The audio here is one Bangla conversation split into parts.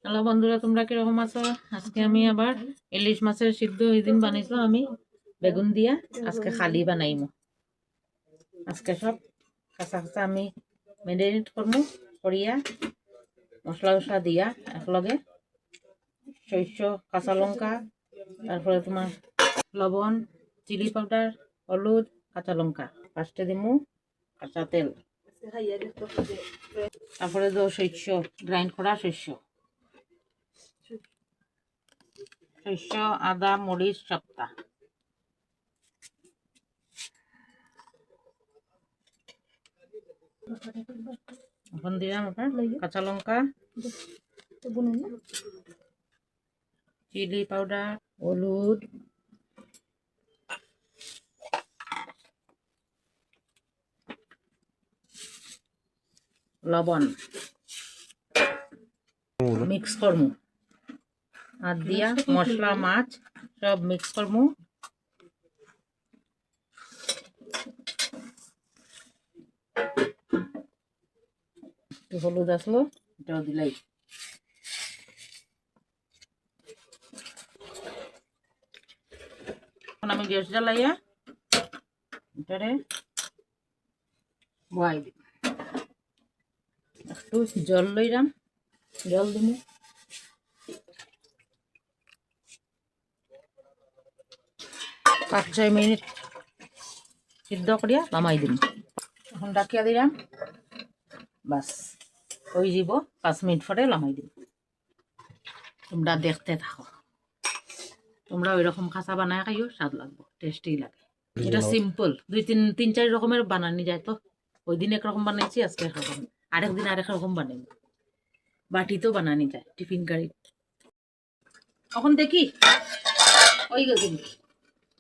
হ্যালো বন্ধুরা, তোমরা কিরকম আছো? আজকে আমি আবার ইলিশ মাছের সিদ্ধ ওই দিন বানাইছিলাম আমি বেগুন দিয়া, আজকে খালি বানাইমু। আজকে সব কাঁচা কাঁচা আমি মেরিনেট করবো করিয়া মশলা টসলা দিয়া একলগে সরষে কাঁচা লঙ্কা, তারপরে তোমার লবণ, চিলি পাউডার, হলুদ, কাঁচা লঙ্কা, ফার্স্টে দিমু কাঁচা তেল, তারপরে তো শস্য গ্রাইন্ড করা শস্য, আদা মরিচ সবটা এখন দিলাম কাঁচা লঙ্কা, চিলি পাউডার, হলুদ, লবণ মিক্স করমু আর দিয়া মশলা মাছ সব মিক্স করমু। একটু হলুদ আসলো, এটাও দিলাই। এখন আমি গ্যাস জ্বালাইয়া এটারে বয়াই দিই। একটু জল লইলাম, জল দিমু, 5-6 মিনিট সিদ্ধ করিয়া নামাই দিম। এখন ডাকিয়া দিলাম, বাস হয়ে যাব। 5 মিনিট পরে নামাই দিম। তোমরা দেখতে থাকো, তোমরা ওই রকম খাসা বানায় খাইও, স্বাদ লাগবে, টেস্টি লাগে। এটা সিম্পল, 2-3-4 রকমের বানানি যায়। তো ওই দিন একরকম বানাইছি, আজকে একরকম, আরেকদিন আরেক রকম বানাই। বাটিতেও বানানি যায়, টিফিন গাড়ি। এখন দেখি ওই গেছে,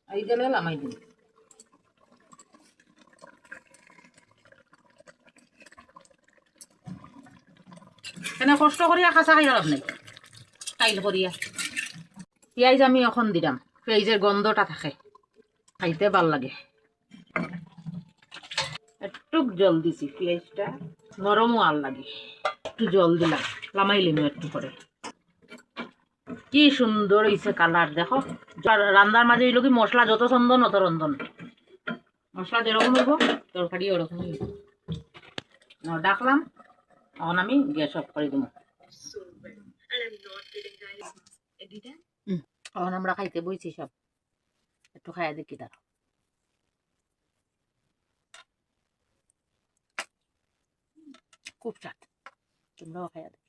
এই গেলে নামাই দিন। কেন কষ্ট করিয়া খাসা খাই লাভ নাই, কাইল করিয়া। পেঁয়াজ আমি এখন দিলাম, পেঁয়াজের গন্ধটা থাকে, খাইতে ভাল লাগে। একটু জল দিছি, পেঁয়াজটা নরমও আর লাগে, একটু জল দিলাম, লামাইলিম একটু করে। কি সুন্দর হয়েছে কালার, দেখো। রান্নার মাঝে হইল কি, মশলা যত চন্দন অত রন্ধন। মশলা যেরকম হইব তরকারি ওরকম হইব। ডাকলাম, এখন আমি গ্যাস অফ করে দেবো। এখন আমরা খাইতে বইছি সব, একটু খাইয়া দেখি তারা। খুব স্বাদ, তোমরাও খাইয়া দেখো।